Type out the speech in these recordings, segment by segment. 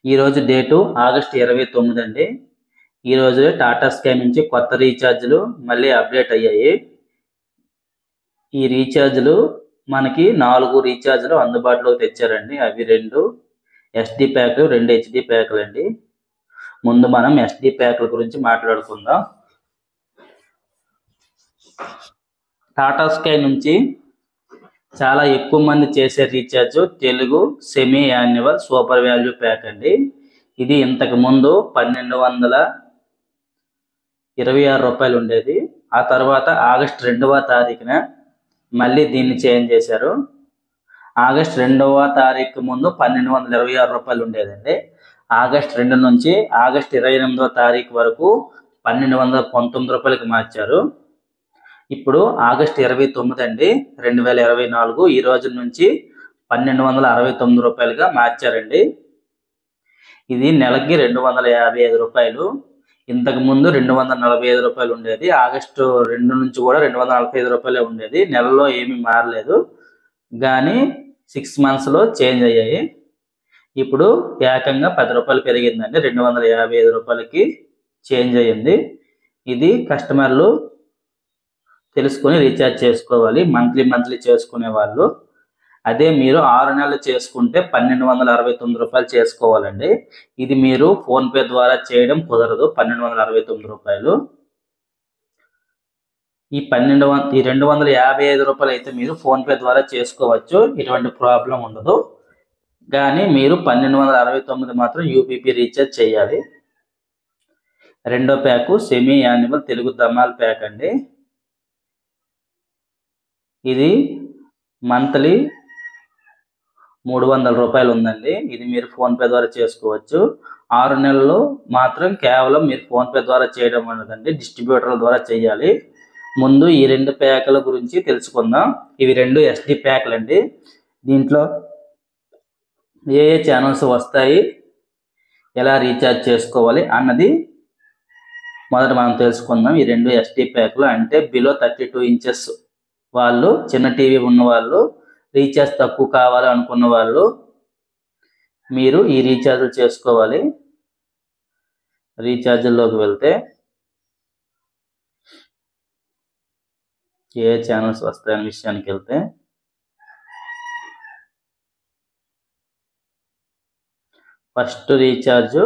ఈరోజు date August 29 అండి. ఈరోజు టాటా స్కై నుంచి కొత్త రీఛార్జ్లు మళ్ళీ అప్డేట్ అయ్యాయి. ఈ రీఛార్జ్లు మనకి 4 రీఛార్జ్లు అందుబాటులోకి తెచ్చారండి. అవి 2 SD ప్యాక్లు, 2 HD ప్యాక్లు అండి. ముందు మనం SD ప్యాక్ల గురించి మాట్లాడుకుందాం. టాటా స్కై నుంచి చాలా ఎక్కువ మంది చేసే recharge Telugu semi annual super value pack అండి. ఇది ఇంతకు ముందు 1226 రూపాయలు ఉండేది. ఆ తర్వాత ఆగస్టు 2వ తారీఖున మళ్ళీ దీన్ని చేంజ్ చేశారు. ఆగస్టు 2వ తారీఖు ముందు 1226 రూపాయలు ఉండేదండి. ఆగస్టు 2 నుంచి ఆగస్టు 28వ తారీఖు వరకు 1219 రూపాయలకి మార్చారు. ఇప్పుడు ఆగస్టు 29 అండి 2024 ఈ రోజు నుంచి 1269 రూపాయలుగా మార్చారండి. ఇది నెలకి 255 రూపాయలు. ఇంతకు ముందు 245 రూపాయలు ఉండేది. ఆగస్టు 2 నుంచి కూడా 245 రూపాయలే ఉండేది. నెలలో ఏమీ మారలేదు, కానీ 6 మంత్స్లో చేంజ్ అయ్యాయి. ఇప్పుడు ఏకంగా 10 రూపాయలు పెరిగిందండి, 255 రూపాయలకి చేంజ్ అయ్యింది. ఇది కస్టమర్లు తెలుసుకొని రీఛార్జ్ చేసుకోవాలి, మంత్లీ చేసుకునే వాళ్ళు. అదే మీరు 6 నెలలు చేసుకుంటే 1269 రూపాయలు చేసుకోవాలండి. ఇది మీరు ఫోన్పే ద్వారా చేయడం కుదరదు. 1269 రూపాయలు. ఈ 255 రూపాయలు అయితే మీరు ఫోన్పే ద్వారా చేసుకోవచ్చు, ఎటువంటి ప్రాబ్లం ఉండదు. కానీ మీరు 1269 మాత్రం యూపీపీ రీఛార్జ్ చేయాలి. రెండో pack semi annual Telugu Dhamaal pack అండి. ఇది మంత్లీ 300 రూపాయలు ఉందండి. ఇది మీరు ఫోన్పే ద్వారా చేసుకోవచ్చు. 6 నెలలు మాత్రం కేవలం మీరు ఫోన్పే ద్వారా చేయడం ఉండదండి, డిస్ట్రిబ్యూటర్ల ద్వారా చేయాలి. ముందు ఈ 2 ప్యాకుల గురించి తెలుసుకుందాం. ఇవి 2 SD ప్యాకులు అండి. దీంట్లో ఏ ఛానల్స్ వస్తాయి, ఎలా రీఛార్జ్ చేసుకోవాలి అన్నది మొదట మనం తెలుసుకుందాం. ఈ 2 SD ప్యాకులు అంటే బిలో 32 ఇంచెస్ వాళ్ళు, చిన్న టీవీ ఉన్న వాళ్ళు, రీఛార్జ్ తక్కువ కావాలి అనుకున్న వాళ్ళు మీరు ఈ రీఛార్జ్ చేసుకోవాలి. రీఛార్జ్లోకి వెళ్తే ఏ ఛానల్స్ వస్తాయనే విషయానికి వెళ్తే first recharge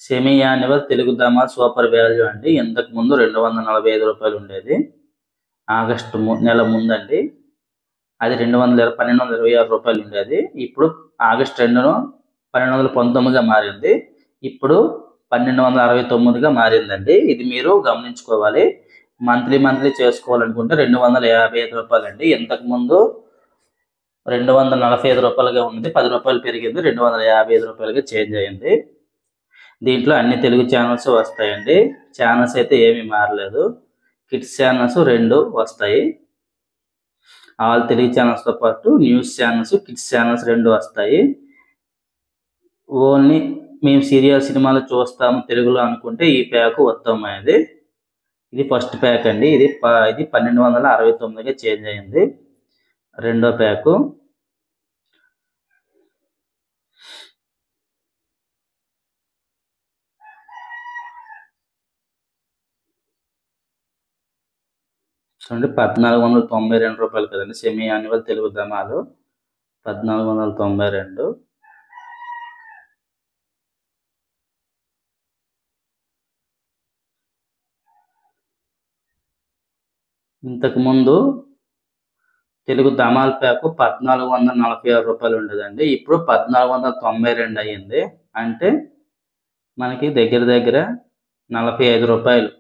semi annual Telugu Dhamaal super value అండి. ఇంతకు ముందు 245 రూపాయలు ఉండేది. ఆగస్టు నెల ముందండి అది 1226 రూపాయలు ఉండేది. ఇప్పుడు ఆగస్టు 2న 1219గా మారింది. ఇప్పుడు 1269గా మారిందండి. ఇది మీరు గమనించుకోవాలి. మంత్లీ చేసుకోవాలనుకుంటే 255 రూపాయలు అండి. ఇంతకు ముందు 245 రూపాయలుగా ఉంది, 10 రూపాయలు పెరిగింది, 255 రూపాయలుగా చేంజ్ అయింది. దీంట్లో అన్ని తెలుగు ఛానల్స్ వస్తాయండి. ఛానల్స్ అయితే ఏమీ మారలేదు. కిడ్స్ ఛానల్స్ 2 వస్తాయి. ఆల్ తెలుగు ఛానల్స్తో పాటు న్యూస్ ఛానల్స్, కిడ్స్ ఛానల్స్ 2 వస్తాయి. ఓన్లీ మేము సీరియల్ సినిమాలు చూస్తాము తెలుగులో అనుకుంటే ఈ ప్యాక్ ఉత్తమమైనది. ఇది ఫస్ట్ ప్యాక్ అండి. ఇది 1269గా చేంజ్ అయింది. రెండో ప్యాకు చూడండి, 1492 రూపాయలు కదండి. Semi annual Telugu Dhamaal 1492. ఇంతకుముందు తెలుగు ధమాల్ ప్యాకు 1446 రూపాయలు ఉండేదండి. ఇప్పుడు 1492 అయ్యింది. అంటే మనకి దగ్గర 45 రూపాయలు,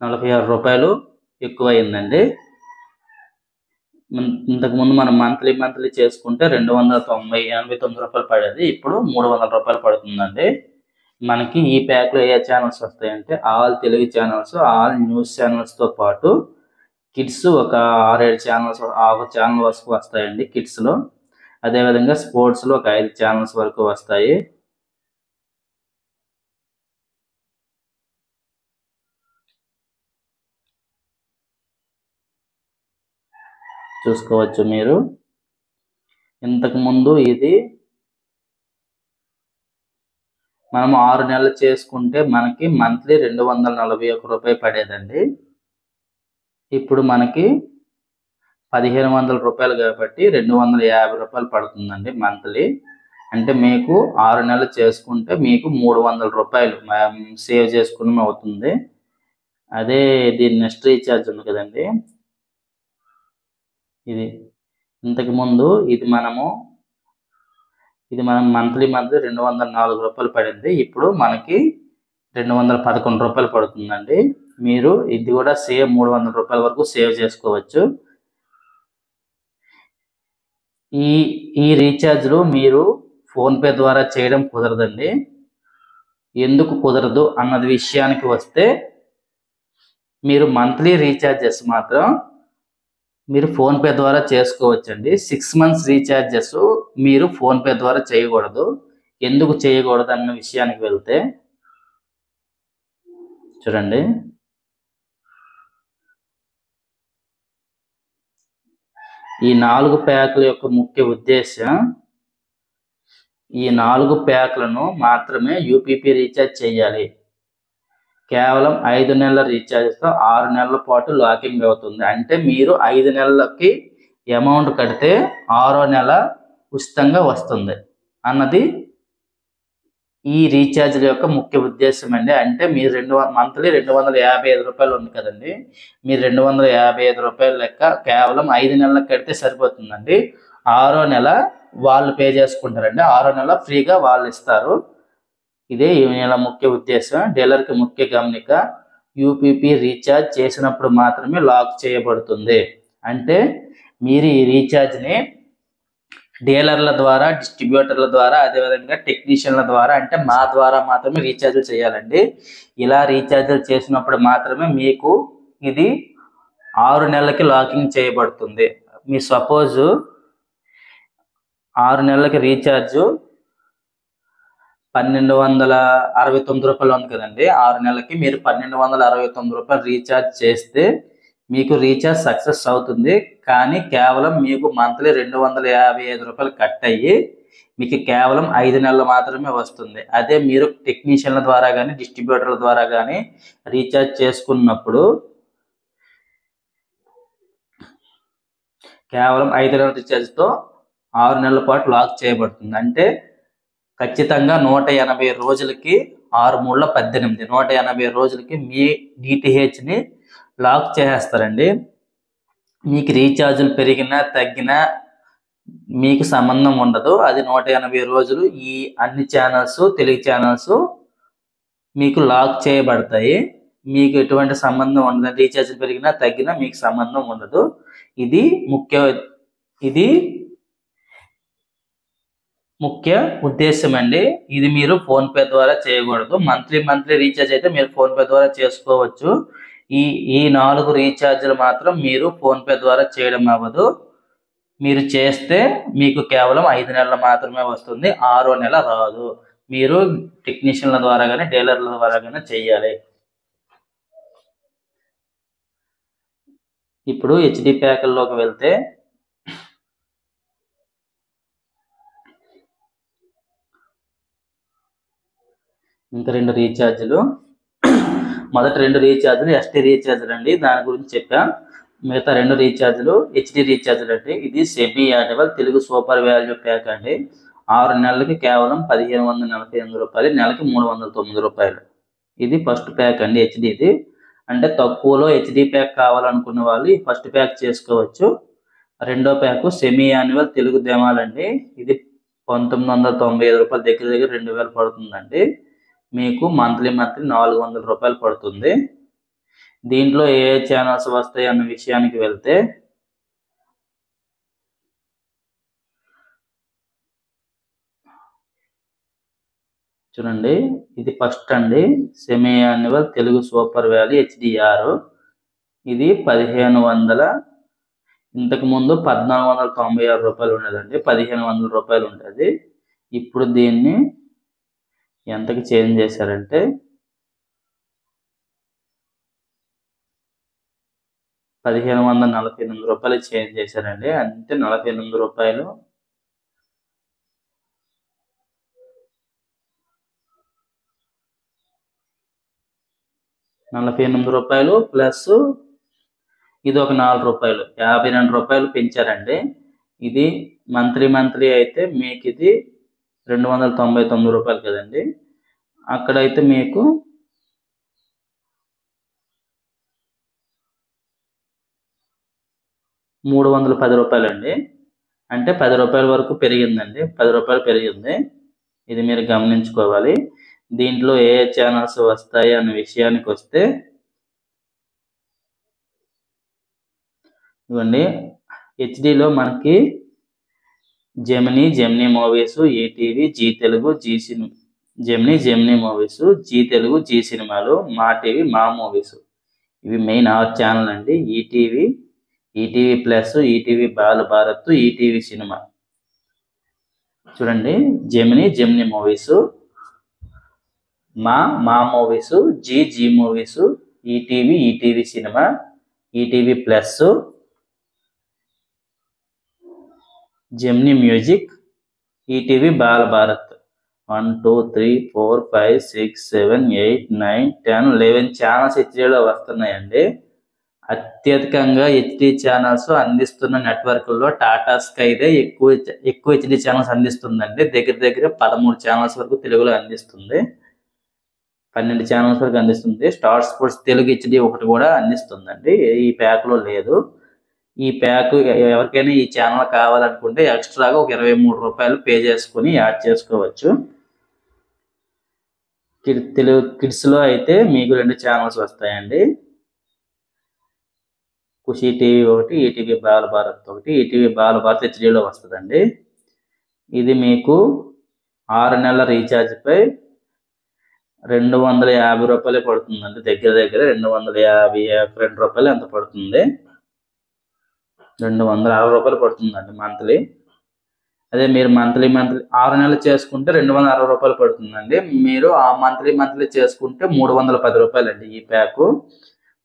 46 రూపాయలు ఎక్కువ అయిందండి. ఇంతకుముందు మనం మంత్లీ చేసుకుంటే 289 రూపాయలు పడేది. ఇప్పుడు 300 రూపాయలు పడుతుందండి. మనకి ఈ ప్యాక్లో ఏ ఛానల్స్ వస్తాయంటే all Telugu channels, all news ఛానల్స్తో పాటు కిడ్స్ ఒక 6-7 ఛానల్స్, 1 ఛానల్ వరకు వస్తాయండి కిడ్స్లో. అదేవిధంగా స్పోర్ట్స్లో ఒక 5 ఛానల్స్ వరకు వస్తాయి. చూసుకోవచ్చు మీరు. ఇంతకుముందు ఇది మనం 6 నెలలు చేసుకుంటే మనకి మంత్లీ 241 రూపాయి పడేదండి. ఇప్పుడు మనకి 1500 రూపాయలు కాబట్టి 250 రూపాయలు పడుతుందండి మంత్లీ. అంటే మీకు 6 నెలలు చేసుకుంటే మీకు 300 రూపాయలు సేవ్ చేసుకుని అవుతుంది. అదే దీని నెక్స్ట్ రీఛార్జ్ ఉంది కదండి, ఇది ఇంతకుముందు ఇది మనం మంత్లీ 204 రూపాయలు పడింది. ఇప్పుడు మనకి 211 రూపాయలు పడుతుందండి. మీరు ఇది కూడా సేవ్ 300 రూపాయల వరకు సేవ్ చేసుకోవచ్చు. ఈ రీఛార్జ్లు మీరు ఫోన్పే ద్వారా చేయడం కుదరదండి. ఎందుకు కుదరదు అన్నది విషయానికి వస్తే, మీరు మంత్లీ రీఛార్జెస్ మాత్రం మీరు ఫోన్పే ద్వారా చేసుకోవచ్చండి. 6 మంత్స్ రీఛార్జెస్ మీరు ఫోన్పే ద్వారా చేయకూడదు. ఎందుకు చేయకూడదు అన్న విషయానికి వెళ్తే చూడండి, ఈ 4 ప్యాకుల యొక్క ముఖ్య ఉద్దేశం, ఈ 4 ప్యాకులను మాత్రమే యూపీపీ రీఛార్జ్ చేయాలి. కేవలం 5 నెలల రీఛార్జ్తో 6 నెలల పాటు లాకింగ్ అవుతుంది. అంటే మీరు 5 నెలలకి అమౌంట్ కడితే 6వ నెల ఉచితంగా వస్తుంది అన్నది ఈ రీఛార్జ్ల యొక్క ముఖ్య ఉద్దేశం అండి. అంటే మీరు మంత్లీ 255 రూపాయలు ఉంది కదండి, మీరు 255 రూపాయల లెక్క కేవలం 5 నెలలకు కడితే సరిపోతుందండి. 6వ నెల వాళ్ళు పే చేసుకుంటారండి. 6వ నెల ఫ్రీగా వాళ్ళు ఇస్తారు. ఇదే ఈ నెల ముఖ్య ఉద్దేశం. డీలర్కి ముఖ్య గమనిక, యూపీపీ రీఛార్జ్ చేసినప్పుడు మాత్రమే లాక్ చేయబడుతుంది. అంటే మీరు ఈ రీఛార్జ్ని డీలర్ల ద్వారా, డిస్ట్రిబ్యూటర్ల ద్వారా, అదేవిధంగా టెక్నీషియన్ల ద్వారా, అంటే మా ద్వారా మాత్రమే రీఛార్జ్లు చేయాలండి. ఇలా రీఛార్జ్లు చేసినప్పుడు మాత్రమే మీకు ఇది 6 నెలలకి లాకింగ్ చేయబడుతుంది. మీ సపోజ్ 6 నెలలకి రీఛార్జ్ 1269 రూపాయలు ఉంది కదండి, 6 నెలలకి మీరు 1269 రూపాయలు రీఛార్జ్ చేస్తే మీకు రీఛార్జ్ సక్సెస్ అవుతుంది. కానీ కేవలం మీకు మంత్లీ 255 రూపాయలు కట్ అయ్యి మీకు కేవలం 5 నెలలు మాత్రమే వస్తుంది. అదే మీరు టెక్నీషియన్ల ద్వారా కానీ, డిస్ట్రిబ్యూటర్ల ద్వారా కానీ రీఛార్జ్ చేసుకున్నప్పుడు కేవలం 5 నెలల రీఛార్జ్తో 6 నెలల పాటు లాక్ చేయబడుతుంది. అంటే ఖచ్చితంగా 180 రోజులకి 6×3=18, 180 రోజులకి మీ డిటిహెచ్ని లాక్ చేసేస్తారండి. మీకు రీఛార్జులు పెరిగినా తగ్గినా మీకు సంబంధం ఉండదు. అది 180 రోజులు ఈ అన్ని ఛానల్స్, తెలుగు ఛానల్స్ మీకు లాక్ చేయబడతాయి. మీకు ఎటువంటి సంబంధం ఉండదు. రీఛార్జ్ పెరిగినా తగ్గినా మీకు సంబంధం ఉండదు. ఇది ముఖ్య ఉద్దేశం అండి. ఇది మీరు ఫోన్పే ద్వారా చేయకూడదు. మంత్లీ రీఛార్జ్ అయితే మీరు ఫోన్పే ద్వారా చేసుకోవచ్చు. ఈ 4 రీఛార్జ్లు మాత్రం మీరు ఫోన్పే ద్వారా చేయడం అవ్వదు. మీరు చేస్తే మీకు కేవలం 5 నెలలు మాత్రమే వస్తుంది, 6వ నెల రాదు. మీరు టెక్నీషియన్ల ద్వారా కానీ, డీలర్ల ద్వారా కానీ చేయాలి. ఇప్పుడు హెచ్డి ప్యాకుల్లోకి వెళ్తే, ఇంకా 2 రీఛార్జ్లు, మొదటి 2 రీఛార్జ్లు ఎస్టీ రీఛార్జ్లు అండి, దాని గురించి చెప్పా. మిగతా 2 రీఛార్జ్లు హెచ్డి రీఛార్జ్లు అండి. ఇది semi annual Telugu super value pack అండి. 6 నెలలకి కేవలం 1548 రూపాయలు, నెలకి 309 రూపాయలు. ఇది ఫస్ట్ ప్యాక్ అండి హెచ్డిది. అంటే తక్కువలో హెచ్డి ప్యాక్ కావాలనుకున్న వాళ్ళు ఈ ఫస్ట్ ప్యాక్ చేసుకోవచ్చు. రెండో ప్యాక్ సెమీ యాన్యువల్ తెలుగు దెమాలండి. ఇది 1995 రూపాయలు, దగ్గర 2000 పడుతుందండి. మీకు మంత్లీ 400 రూపాయలు పడుతుంది. దీంట్లో ఏ ఛానల్స్ వస్తాయి అన్న విషయానికి వెళ్తే, చూడండి, ఇది ఫస్ట్ అండి semi annual Telugu super value HDR. ఇది 1500, ఇంతకుముందు 1496 రూపాయలు ఉండేదండి, 1500 రూపాయలు ఉంటుంది. ఇప్పుడు దీన్ని ఎంతకి చేంజ్ చేశారంటే 1548 రూపాయలు చేంజ్ చేశారండి. అంటే 48 రూపాయలు. రూపాయలు ప్లస్ ఇది ఒక 4 రూపాయలు, 52 రూపాయలు పెంచారండి. ఇది మంత్లీ అయితే మీకు ఇది 299 రూపాయలు కదండి. అక్కడైతే మీకు 310 రూపాయలండి. అంటే 10 రూపాయల వరకు పెరిగిందండి, 10 రూపాయలు పెరిగింది. ఇది మీరు గమనించుకోవాలి. దీంట్లో ఏ ఛానల్స్ వస్తాయి అనే విషయానికి వస్తే ఇవ్వండి, హెచ్డిలో మనకి Gemini Movies, ETV, Zee Telugu, Zee Cinema, Gemini Movies, Zee Telugu, Zee సినిమాలు, మా టీవీ, మా మూవీస్, ఇవి మెయిన్ 6 ఛానల్ అండి. ETV Plus, ETV Balabharat, ETV Cinema. చూడండి, Gemini Movies, Maa Movies, Zee Movies, ETV Cinema, ETV Plus, Gemini Music, ETV Balabharat. 1 2 3 4 5 6 7 8 9 10 11 channels హెచ్డీలో వస్తున్నాయండి. అత్యధికంగా HD channels అందిస్తున్న నెట్వర్క్లో టాటా స్కైదే ఎక్కువ HD channels అందిస్తుందండి. దగ్గర 13 ఛానల్స్ వరకు తెలుగులో అందిస్తుంది, 12 ఛానల్స్ వరకు అందిస్తుంది. స్టార్ స్పోర్ట్స్ తెలుగు హెచ్డి ఒకటి కూడా అందిస్తుందండి, ఈ ప్యాక్లో లేదు. ఈ ప్యాక్ ఎవరికైనా ఈ ఛానల్ కావాలనుకుంటే ఎక్స్ట్రాగా ఒక 23 రూపాయలు పే చేసుకుని యాడ్ చేసుకోవచ్చు. తెలుగు కిడ్స్లో అయితే మీకు 2 ఛానల్స్ వస్తాయండి. ఖుషి టీవీ ఒకటి, ఈటీవీ బాలభారత్ ఒకటి. ఈటీవీ బాలభారత్ హెచ్డీలో వస్తుందండి. ఇది మీకు 6 నెలల రీఛార్జ్పై 250 రూపాయలే పడుతుందండి. దగ్గర 252 రూపాయలు ఎంత పడుతుంది, 260 రూపాయలు పడుతుందండి మంత్లీ. అదే మీరు మంత్లీ 6 నెలలు చేసుకుంటే 260 రూపాయలు పడుతుందండి. మీరు ఆ మంత్లీ చేసుకుంటే 310 రూపాయలండి ఈ ప్యాకు.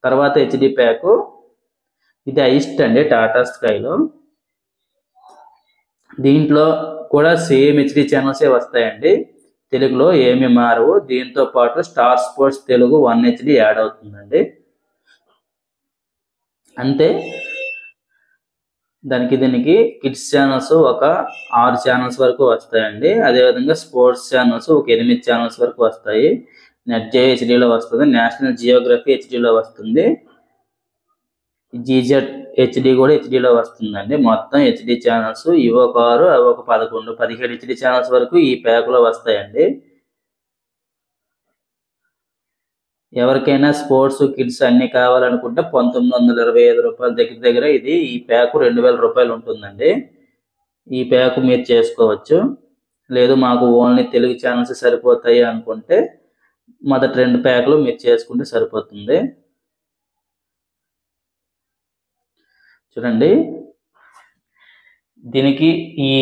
తర్వాత హెచ్డి ప్యాకు, ఇది హైయెస్ట్ అండి టాటా స్కైలో. దీంట్లో కూడా సేమ్ హెచ్డి ఛానల్సే వస్తాయండి, తెలుగులో ఏమి మారవు. దీంతో పాటు star sports Telugu 1 HD add అవుతుందండి అంతే. దీనికి కిడ్స్ ఛానల్స్ ఒక 6 ఛానల్స్ వరకు వస్తాయండి. అదేవిధంగా స్పోర్ట్స్ ఛానల్స్ ఒక 8 ఛానల్స్ వరకు వస్తాయి. నెట్ జే హెచ్డీలో వస్తుంది, నేషనల్ జియోగ్రఫీ హెచ్డీలో వస్తుంది, జీజెడ్ హెచ్డి కూడా హెచ్డీలో వస్తుందండి. మొత్తం హెచ్డి ఛానల్స్ ఇవి ఒక 6, అవి ఒక 11, 17 హెచ్డి ఛానల్స్ వరకు ఈ ప్యాక్లో వస్తాయండి. ఎవరికైనా స్పోర్ట్స్ కిడ్స్ అన్ని కావాలనుకుంటే 1925 రూపాయలు దగ్గర ఇది ఈ ప్యాక్ 2000 రూపాయలు ఉంటుందండి. ఈ ప్యాక్ మీరు చేసుకోవచ్చు. లేదు మాకు ఓన్లీ తెలుగు ఛానల్స్ సరిపోతాయి అనుకుంటే మొదటి 2 ప్యాక్లు మీరు చేసుకుంటే సరిపోతుంది. చూడండి, దీనికి ఈ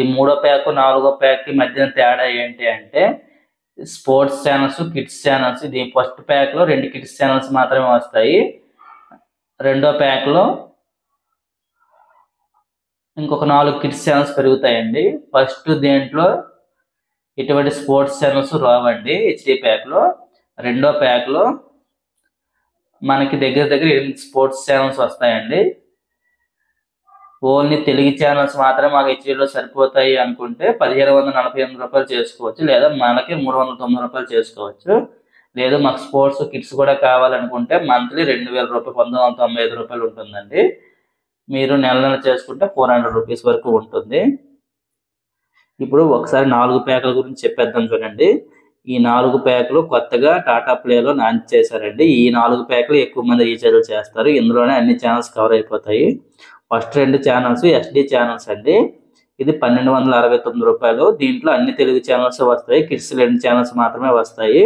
3వ ప్యాక్ 4వ ప్యాక్ మధ్యన తేడా ఏంటి అంటే స్పోర్ట్స్ ఛానల్స్, కిడ్స్ ఛానల్స్. దీని ఫస్ట్ ప్యాక్లో 2 కిడ్స్ ఛానల్స్ మాత్రమే వస్తాయి. 2వ ప్యాక్లో ఇంకొక 4 కిడ్స్ ఛానల్స్ పెరుగుతాయండి. ఫస్ట్ దేంట్లో ఎటువంటి స్పోర్ట్స్ ఛానల్స్ రావండి హెచ్డి ప్యాక్లో. 2వ ప్యాక్లో మనకి దగ్గర 8 స్పోర్ట్స్ ఛానల్స్ వస్తాయండి. ఓన్లీ తెలుగు ఛానల్స్ మాత్రమే మాకు హెచ్డీలో సరిపోతాయి అనుకుంటే 1748 రూపాయలు చేసుకోవచ్చు, లేదా మనకి 309 రూపాయలు చేసుకోవచ్చు. లేదు మాకు స్పోర్ట్స్ కిడ్స్ కూడా కావాలనుకుంటే మంత్లీ 2000 రూపాయలు 1995 రూపాయలు ఉంటుందండి. మీరు నెల చేసుకుంటే 400 రూపీస్ వరకు ఉంటుంది. ఇప్పుడు ఒకసారి 4 ప్యాకుల గురించి చెప్పేద్దాం. చూడండి, ఈ 4 ప్యాకులు కొత్తగా టాటా ప్లేలో లాంచ్ చేశారండి. ఈ 4 ప్యాకులు ఎక్కువ మంది రీఛార్జ్ చేస్తారు, ఇందులోనే అన్ని ఛానల్స్ కవర్ అయిపోతాయి. ఫస్ట్ 2 ఛానల్స్ ఎస్డి ఛానల్స్ అండి, ఇది 1269 రూపాయలు. దీంట్లో అన్ని తెలుగు ఛానల్స్ వస్తాయి, కిడ్స్ 2 ఛానల్స్ మాత్రమే వస్తాయి.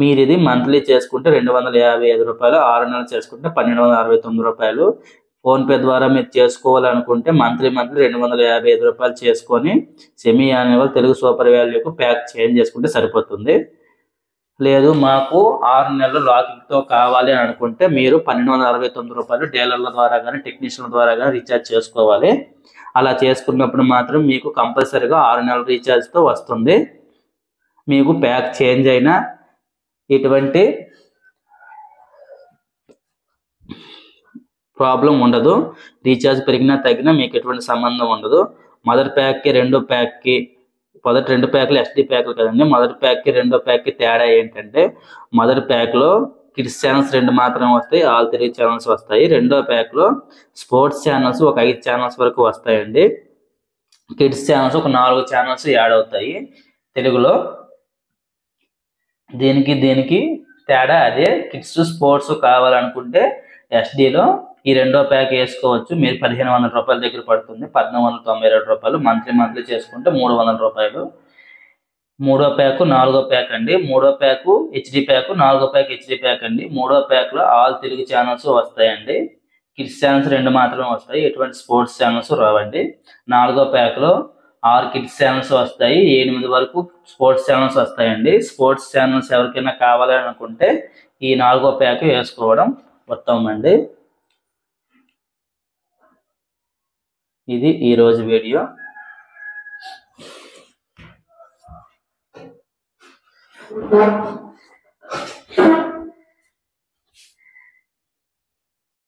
మీరు ఇది మంత్లీ చేసుకుంటే 255 రూపాయలు, 6 నెలలు చేసుకుంటే 1269 రూపాయలు. ఫోన్పే ద్వారా మీరు చేసుకోవాలనుకుంటే మంత్లీ 255 రూపాయలు చేసుకొని సెమీ యాన్యువల్ తెలుగు సూపర్ వాల్యూకు ప్యాక్ చేంజ్ చేసుకుంటే సరిపోతుంది. లేదు మాకు 6 నెలలు లాకింగ్తో కావాలి అని అనుకుంటే మీరు 1269 రూపాయలు డీలర్ల ద్వారా కానీ టెక్నీషియన్ల ద్వారా కానీ రీఛార్జ్ చేసుకోవాలి. అలా చేసుకున్నప్పుడు మాత్రం మీకు కంపల్సరీగా 6 నెలల రీఛార్జ్తో వస్తుంది. మీకు ప్యాక్ చేంజ్ అయినా ఎటువంటి ప్రాబ్లం ఉండదు. రీఛార్జ్ పెరిగినా తగ్గినా మీకు ఎటువంటి సంబంధం ఉండదు. మొదటి ప్యాక్కి రెండో ప్యాక్కి, మొదటి 2 ప్యాక్లు ఎస్డి ప్యాక్లు కదండి. మొదటి ప్యాక్కి రెండో ప్యాక్కి తేడా ఏంటంటే మొదటి ప్యాక్లో కిడ్స్ ఛానల్స్ 2 మాత్రమే వస్తాయి, ఆల్ తెలుగు ఛానల్స్ వస్తాయి. రెండో ప్యాక్లో స్పోర్ట్స్ ఛానల్స్ ఒక 5 ఛానల్స్ వరకు వస్తాయండి. కిడ్స్ ఛానల్స్ ఒక 4 ఛానల్స్ యాడ్ అవుతాయి తెలుగులో. దీనికి తేడా అదే. కిడ్స్ స్పోర్ట్స్ కావాలనుకుంటే ఎస్డిలో ఈ రెండో ప్యాక్ వేసుకోవచ్చు. మీరు 1500 రూపాయల దగ్గర పడుతుంది, 1492 రూపాయలు. మంత్లీ చేసుకుంటే 300 రూపాయలు. మూడో ప్యాక్, నాలుగో ప్యాక్ అండి. మూడో ప్యాక్ హెచ్డి ప్యాక్, నాలుగో ప్యాక్ హెచ్డి ప్యాక్ అండి. మూడో ప్యాక్లో ఆల్ తెలుగు ఛానల్స్ వస్తాయండి. కిడ్స్ ఛానల్స్ 2 మాత్రమే వస్తాయి, ఎటువంటి స్పోర్ట్స్ ఛానల్స్ రావండి. నాలుగో ప్యాక్లో 6 కిడ్స్ ఛానల్స్ వస్తాయి, 8 వరకు స్పోర్ట్స్ ఛానల్స్ వస్తాయండి. స్పోర్ట్స్ ఛానల్స్ ఎవరికైనా కావాలని అనుకుంటే ఈ నాలుగో ప్యాక్ వేసుకోవడం ఉత్తమం అండి. ఇది ఈరోజు వీడియో.